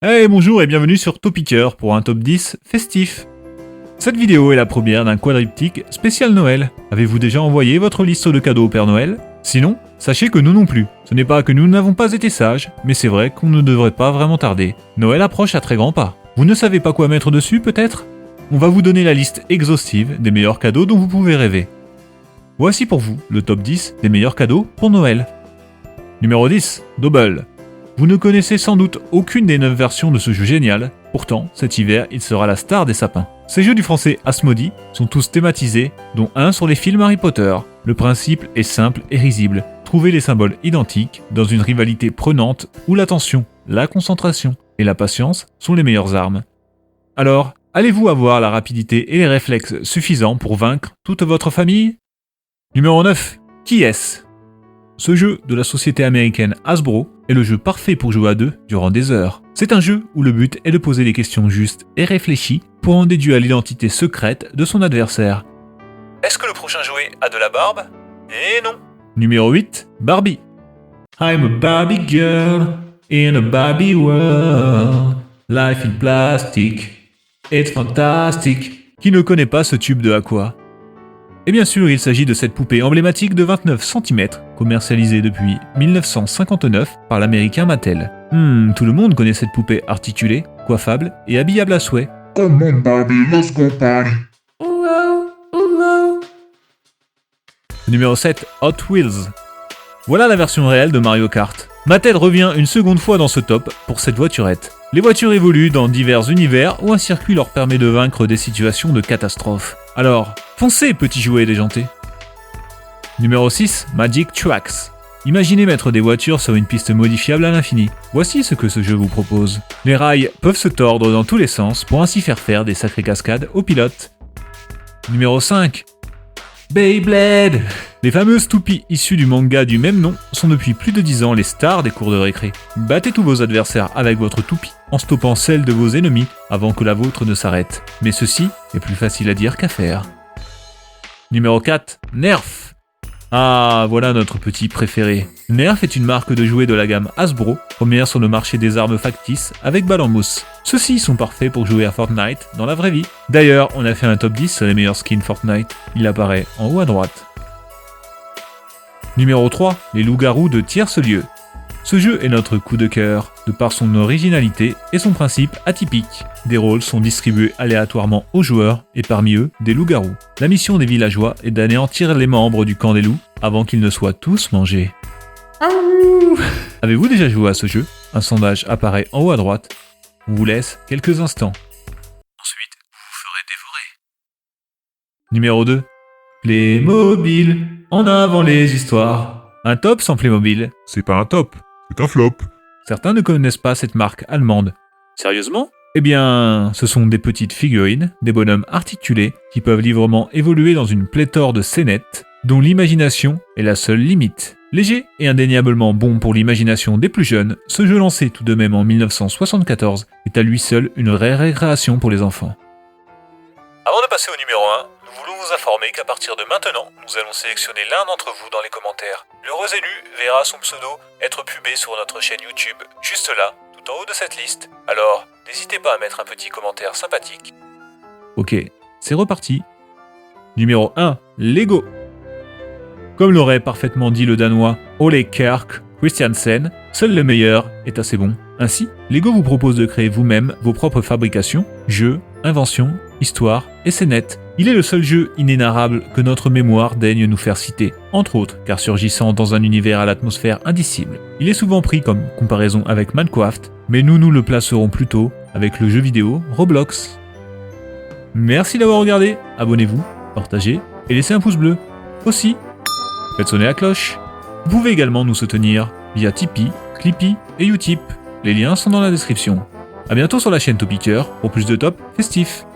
Hey, bonjour et bienvenue sur Topicker pour un top 10 festif. Cette vidéo est la première d'un quadriptyque spécial Noël. Avez-vous déjà envoyé votre liste de cadeaux au Père Noël? Sinon, sachez que nous non plus. Ce n'est pas que nous n'avons pas été sages, mais c'est vrai qu'on ne devrait pas vraiment tarder. Noël approche à très grands pas. Vous ne savez pas quoi mettre dessus peut-être? On va vous donner la liste exhaustive des meilleurs cadeaux dont vous pouvez rêver. Voici pour vous le top 10 des meilleurs cadeaux pour Noël. Numéro 10, Double. Vous ne connaissez sans doute aucune des 9 versions de ce jeu génial, pourtant cet hiver il sera la star des sapins. Ces jeux du français Asmodee sont tous thématisés, dont un sur les films Harry Potter. Le principe est simple et risible, trouver les symboles identiques dans une rivalité prenante où l'attention, la concentration et la patience sont les meilleures armes. Alors, allez-vous avoir la rapidité et les réflexes suffisants pour vaincre toute votre famille? Numéro 9, Qui est-ce? Ce jeu de la société américaine Hasbro est le jeu parfait pour jouer à deux durant des heures. C'est un jeu où le but est de poser des questions justes et réfléchies pour en déduire l'identité secrète de son adversaire. Est-ce que le prochain jouet a de la barbe? Eh non. Numéro 8, Barbie. I'm a Barbie girl in a Barbie world. Life in plastic, it's fantastic. Qui ne connaît pas ce tube de Aqua? Et bien sûr, il s'agit de cette poupée emblématique de 29 cm, commercialisée depuis 1959 par l'américain Mattel. Tout le monde connaît cette poupée articulée, coiffable et habillable à souhait. Come on, Barbie, let's go party. Numéro 7, Hot Wheels. Voilà la version réelle de Mario Kart. Mattel revient une seconde fois dans ce top pour cette voiturette. Les voitures évoluent dans divers univers où un circuit leur permet de vaincre des situations de catastrophe. Alors, foncez petits jouets déjantés. Numéro 6, Magic Tracks. Imaginez mettre des voitures sur une piste modifiable à l'infini. Voici ce que ce jeu vous propose. Les rails peuvent se tordre dans tous les sens pour ainsi faire des sacrées cascades aux pilotes. Numéro 5, Beyblade. Les fameuses toupies issues du manga du même nom sont depuis plus de 10 ans les stars des cours de récré. Battez tous vos adversaires avec votre toupie en stoppant celle de vos ennemis avant que la vôtre ne s'arrête. Mais ceci est plus facile à dire qu'à faire. Numéro 4, Nerf. Ah, voilà notre petit préféré. Nerf est une marque de jouets de la gamme Hasbro, première sur le marché des armes factices avec balles en mousse. Ceux-ci sont parfaits pour jouer à Fortnite dans la vraie vie. D'ailleurs, on a fait un top 10 sur les meilleurs skins Fortnite. Il apparaît en haut à droite. Numéro 3, les loups-garous de Tierce-Lieu. Ce jeu est notre coup de cœur, de par son originalité et son principe atypique. Des rôles sont distribués aléatoirement aux joueurs, et parmi eux, des loups-garous. La mission des villageois est d'anéantir les membres du camp des loups avant qu'ils ne soient tous mangés. Avez-vous déjà joué à ce jeu? Un sondage apparaît en haut à droite. On vous laisse quelques instants. Ensuite, vous vous ferez dévorer. Numéro 2, Playmobil. En avant les histoires. Un top sans Playmobil. C'est pas un top, c'est un flop. Certains ne connaissent pas cette marque allemande. Sérieusement? Eh bien, ce sont des petites figurines, des bonhommes articulés, qui peuvent librement évoluer dans une pléthore de scénettes, dont l'imagination est la seule limite. Léger et indéniablement bon pour l'imagination des plus jeunes, ce jeu lancé tout de même en 1974 est à lui seul une vraie récréation pour les enfants. Avant de passer au numéro 1, nous voulons vous informer qu'à partir de maintenant, nous allons sélectionner l'un d'entre vous dans les commentaires. L'heureux élu verra son pseudo être pubé sur notre chaîne YouTube, juste là, tout en haut de cette liste. Alors, n'hésitez pas à mettre un petit commentaire sympathique. Ok, c'est reparti. Numéro 1, Lego. Comme l'aurait parfaitement dit le Danois Ole Kirk Christiansen, seul le meilleur est assez bon. Ainsi, Lego vous propose de créer vous-même vos propres fabrications, jeux, inventions, histoires et scénettes. Il est le seul jeu inénarrable que notre mémoire daigne nous faire citer, entre autres car surgissant dans un univers à l'atmosphère indicible. Il est souvent pris comme comparaison avec Minecraft, mais nous le placerons plutôt avec le jeu vidéo Roblox. Merci d'avoir regardé, abonnez-vous, partagez et laissez un pouce bleu. Aussi, faites sonner la cloche. Vous pouvez également nous soutenir via Tipeee, Clippy et Utip. Les liens sont dans la description. A bientôt sur la chaîne Topicker pour plus de top festifs.